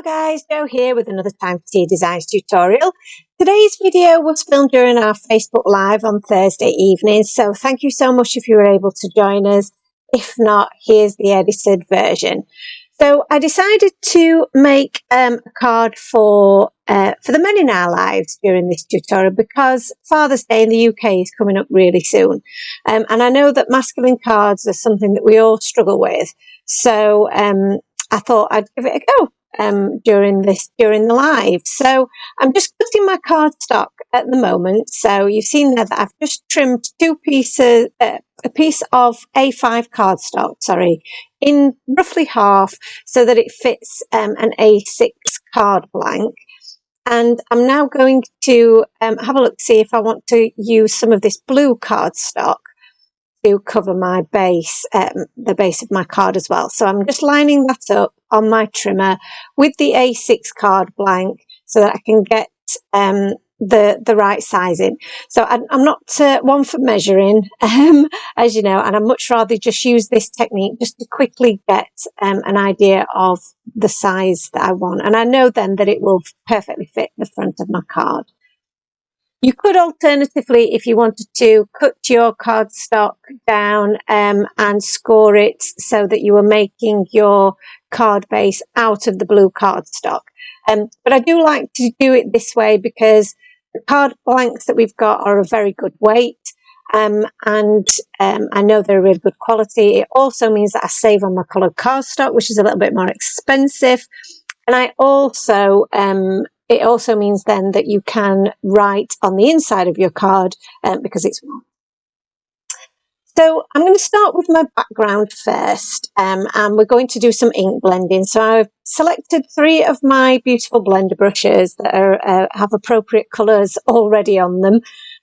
Hello guys, Joe here with another Time for Tea Designs tutorial. Today's video was filmed during our Facebook Live on Thursday evening, so thank you so much if you were able to join us. If not, here's the edited version. So I decided to make a card for the men in our lives during this tutorial because Father's Day in the UK is coming up really soon. And I know that masculine cards are something that we all struggle with. So I thought I'd give it a go during the live. So I'm just cutting my cardstock at the moment. So you've seen there that I've just trimmed two pieces, a piece of A5 cardstock, in roughly half so that it fits an A6 card blank. And I'm now going to have a look to see if I want to use some of this blue cardstock to cover my base, the base of my card as well. So I'm just lining that up on my trimmer with the A6 card blank so that I can get the right sizing. So I'm not one for measuring, as you know, and I'd much rather just use this technique just to quickly get an idea of the size that I want. And I know then that it will perfectly fit the front of my card. You could alternatively, if you wanted to, cut your cardstock down and score it so that you were making your card base out of the blue cardstock. But I do like to do it this way because the card blanks that we've got are a very good weight. And I know they're really good quality. It also means that I save on my coloured cardstock, which is a little bit more expensive. And I also, it also means then that you can write on the inside of your card because it's white. So I'm going to start with my background first, and we're going to do some ink blending. So I've selected 3 of my beautiful blender brushes that are, have appropriate colours already on them.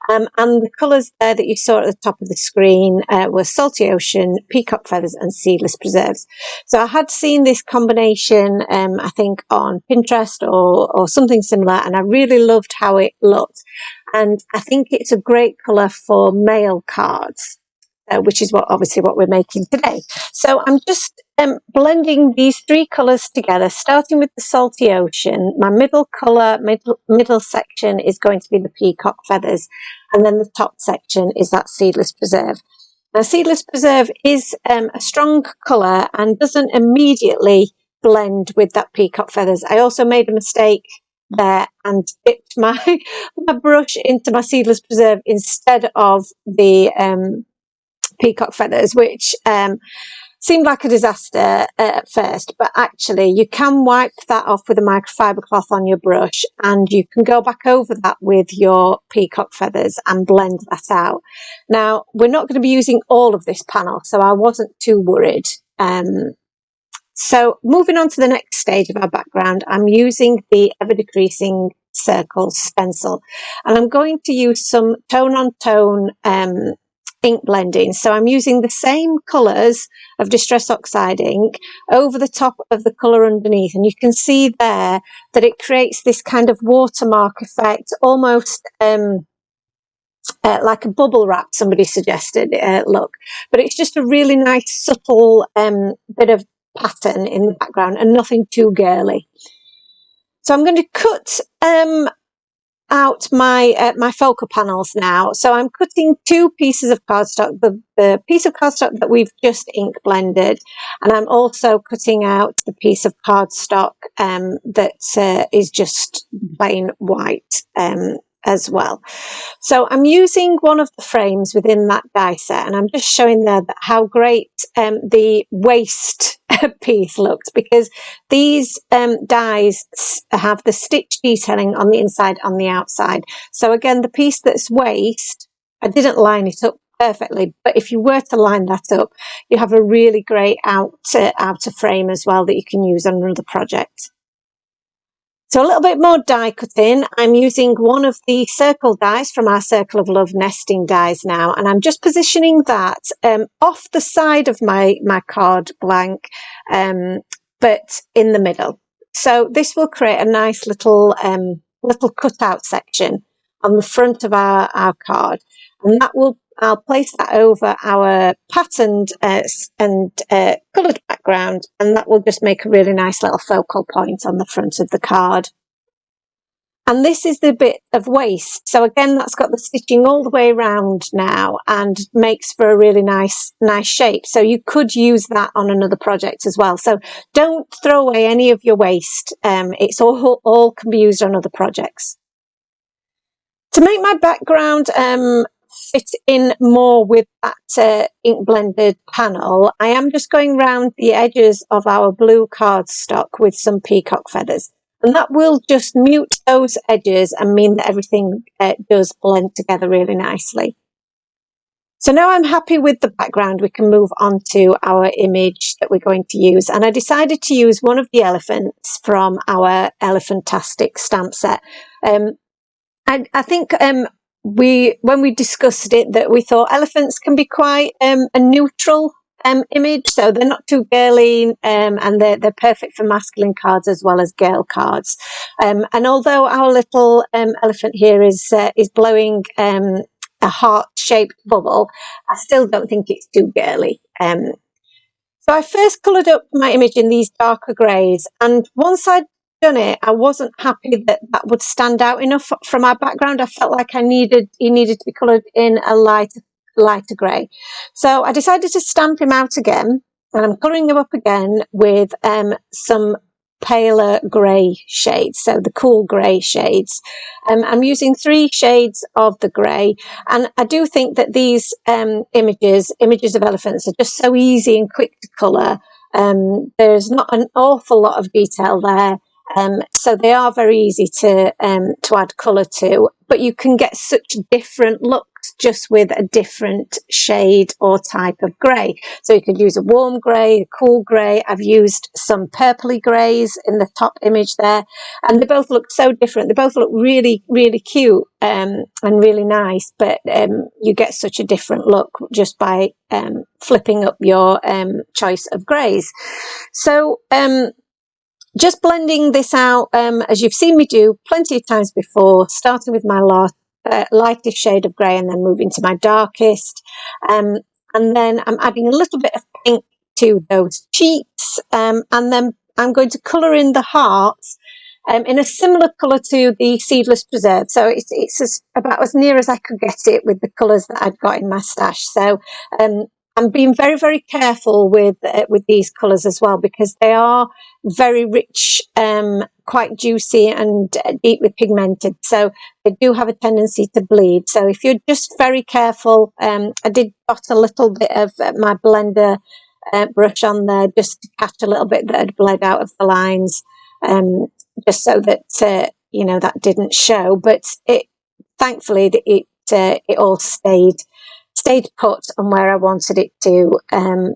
And the colours there that you saw at the top of the screen were Salty Ocean, Peacock Feathers and Seedless Preserves. So I had seen this combination, I think, on Pinterest or something similar, and I really loved how it looked. And I think it's a great colour for mail cards. Which is obviously what we're making today. So I'm just blending these 3 colours together, starting with the Salty Ocean. My middle colour, middle section is going to be the Peacock Feathers, and then the top section is that Seedless Preserve. Now, Seedless Preserve is a strong colour and doesn't immediately blend with that Peacock Feathers. I also made a mistake there and dipped my brush into my Seedless Preserve instead of the Peacock Feathers, which seemed like a disaster at first, but actually you can wipe that off with a microfiber cloth on your brush and you can go back over that with your Peacock Feathers and blend that out. Now, we're not going to be using all of this panel, so I wasn't too worried. So moving on to the next stage of our background, I'm using the ever decreasing circle stencil, and I'm going to use some tone on tone ink blending. So I'm using the same colours of Distress Oxide ink over the top of the colour underneath, and you can see there that it creates this kind of watermark effect, almost like a bubble wrap, somebody suggested look, but it's just a really nice subtle bit of pattern in the background and nothing too girly. So I'm going to cut out my my focal panels now. So I'm cutting 2 pieces of cardstock, the piece of cardstock that we've just ink blended, and I'm also cutting out the piece of cardstock that is just plain white as well. So I'm using one of the frames within that die set, and I'm just showing there that how great the waist piece looks, because these dies have the stitch detailing on the inside, on the outside. So again, the piece that's waist, I didn't line it up perfectly, but if you were to line that up, you have a really great outer frame as well that you can use on another project. So a little bit more die cutting. I'm using one of the circle dies from our Circle of Love nesting dies now, and I'm just positioning that off the side of my card blank, but in the middle. So this will create a nice little cutout section on the front of our card, and that will I'll place that over our patterned and coloured background, and that will just make a really nice little focal point on the front of the card. And this is the bit of waist. So again, that's got the stitching all the way around now and makes for a really nice shape. So you could use that on another project as well. So don't throw away any of your waist. It's all can be used on other projects. To make my background fit in more with that ink blended panel, I am just going round the edges of our blue cardstock with some peacock feathers. And that will just mute those edges and mean that everything does blend together really nicely. So now I'm happy with the background, we can move on to our image that we're going to use. And I decided to use one of the elephants from our Elephantastic stamp set. I think when we discussed it, that we thought elephants can be quite a neutral image, so they're not too girly, and they're perfect for masculine cards as well as girl cards. And although our little elephant here is blowing a heart-shaped bubble, I still don't think it's too girly. So I first coloured up my image in these darker greys, and once I'd done it, I wasn't happy that that would stand out enough from our background. I felt like he needed to be coloured in a lighter grey. So I decided to stamp him out again, and I'm colouring him up again with some paler grey shades, so the cool grey shades. I'm using 3 shades of the grey, and I do think that these images of elephants are just so easy and quick to colour. There's not an awful lot of detail there. So they are very easy to add colour to, but you can get such different looks just with a different shade or type of grey. So you could use a warm grey, a cool grey. I've used some purpley greys in the top image there, and they both look so different. They both look really, really cute and really nice, but you get such a different look just by flipping up your choice of greys. So just blending this out, as you've seen me do plenty of times before, starting with my lightest shade of grey and then moving to my darkest. And then I'm adding a little bit of pink to those cheeks. And then I'm going to colour in the hearts in a similar colour to the Seedless Preserve. So it's about as near as I could get it with the colours that I've got in my stash. So I'm being very, very careful with these colours as well, because they are very rich, quite juicy and deeply pigmented. So they do have a tendency to bleed. So if you're just very careful, I did dot a little bit of my blender brush on there just to catch a little bit that had bled out of the lines, just so that that didn't show. But thankfully it all stayed put on where I wanted it to,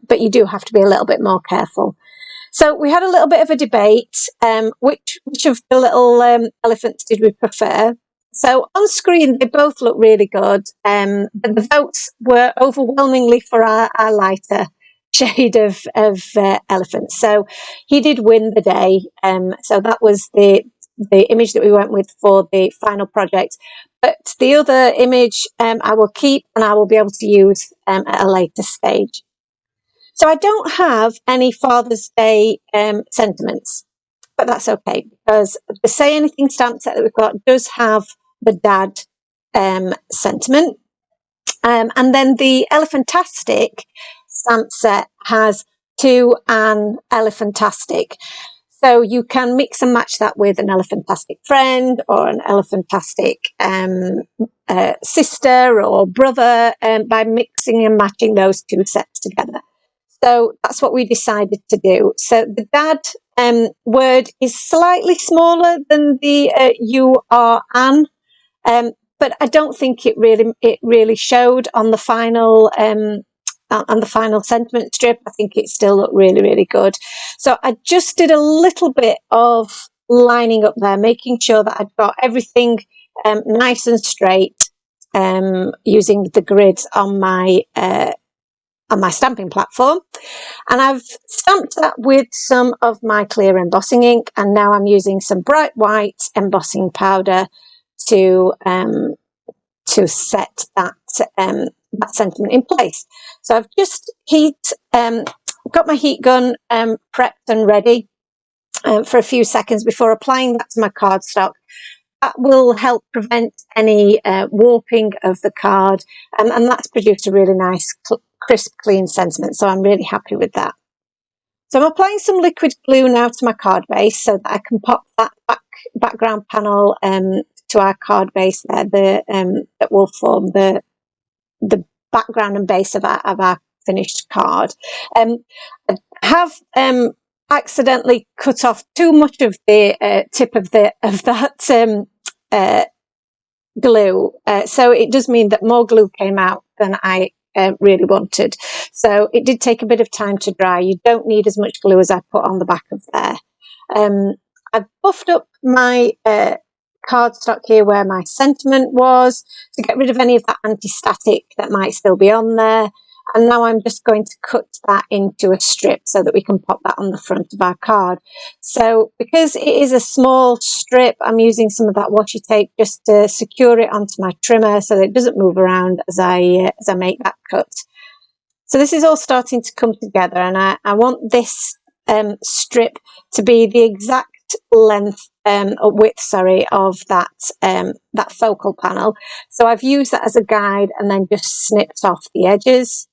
but you do have to be a little bit more careful. So we had a little bit of a debate, which of the little elephants did we prefer? So on screen they both look really good, but the votes were overwhelmingly for our lighter shade of elephant. So he did win the day. So that was the image that we went with for the final project. But the other image I will keep, and I will be able to use at a later stage. So I don't have any Father's Day sentiments, but that's okay, because the Say Anything stamp set that we've got does have the dad sentiment. And then the Elephantastic stamp set has To an Elephantastic. So you can mix and match that with an Elephantastic friend or an Elephantastic sister or brother, by mixing and matching those 2 sets together. So that's what we decided to do. So the dad word is slightly smaller than the you are an, but I don't think it really showed on the final sentiment strip. I think it still looked really, really good. So I just did a little bit of lining up there, making sure that I'd got everything nice and straight, using the grids on my stamping platform. And I've stamped that with some of my clear embossing ink, and now I'm using some bright white embossing powder to to set that that sentiment in place. So I've just got my heat gun prepped and ready for a few seconds before applying that to my cardstock. That will help prevent any warping of the card, and that's produced a really nice, crisp, clean sentiment. So I'm really happy with that. So I'm applying some liquid glue now to my card base so that I can pop that background panel to our card base there, that will form the background and base of our finished card. I have accidentally cut off too much of the tip of that glue, so it does mean that more glue came out than I really wanted. So it did take a bit of time to dry. You don't need as much glue as I put on the back of there. I've buffed up my cardstock here where my sentiment was to get rid of any of that anti-static that might still be on there. And now I'm just going to cut that into a strip so that we can pop that on the front of our card. So because it is a small strip, I'm using some of that washi tape just to secure it onto my trimmer so that it doesn't move around as I make that cut. So this is all starting to come together, and I want this strip to be the exact length or width, sorry, of that focal panel. So I've used that as a guide and then just snipped off the edges.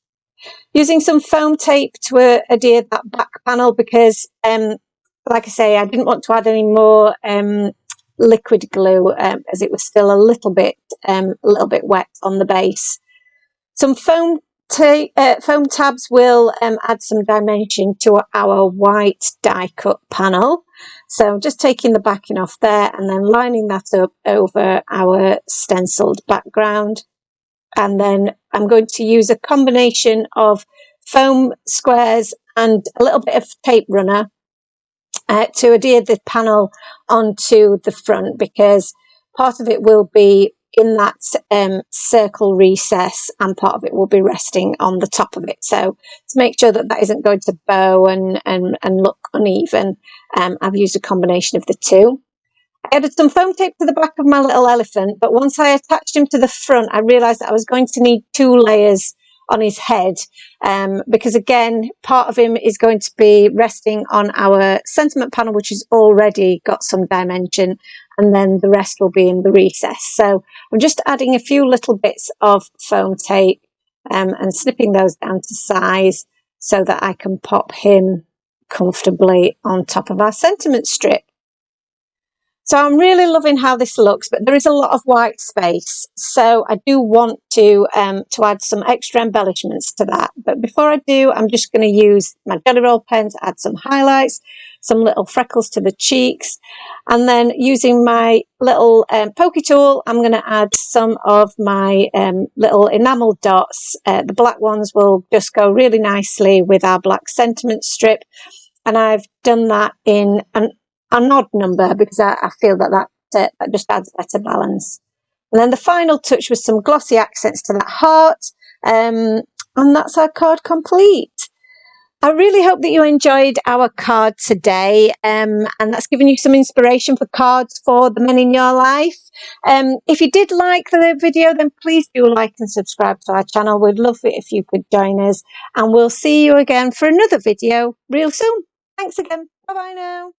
Using some foam tape to adhere that back panel because, like I say, I didn't want to add any more liquid glue as it was still a little bit wet on the base. Some foam tabs will add some dimension to our white die cut panel. So just taking the backing off there and then lining that up over our stenciled background. And then I'm going to use a combination of foam squares and a little bit of tape runner to adhere the panel onto the front, because part of it will be in that circle recess and part of it will be resting on the top of it. So to make sure that that isn't going to bow and look uneven, I've used a combination of the two. I added some foam tape to the back of my little elephant, but once I attached him to the front, I realised that I was going to need 2 layers on his head, because again, part of him is going to be resting on our sentiment panel, which has already got some dimension, and then the rest will be in the recess. So I'm just adding a few little bits of foam tape and snipping those down to size so that I can pop him comfortably on top of our sentiment strip. So I'm really loving how this looks, but there is a lot of white space. So I do want to add some extra embellishments to that. But before I do, I'm just going to use my Jelly Roll pen to add some highlights, some little freckles to the cheeks. And then using my little pokey tool, I'm going to add some of my little enamel dots. The black ones will just go really nicely with our black sentiment strip. And I've done that in an odd number because I feel that just adds better balance. And then the final touch was some glossy accents to that heart, and that's our card complete. I really hope that you enjoyed our card today, and that's given you some inspiration for cards for the men in your life. If you did like the video, then please do like and subscribe to our channel. We'd love it if you could join us, and we'll see you again for another video real soon. Thanks again. Bye bye now.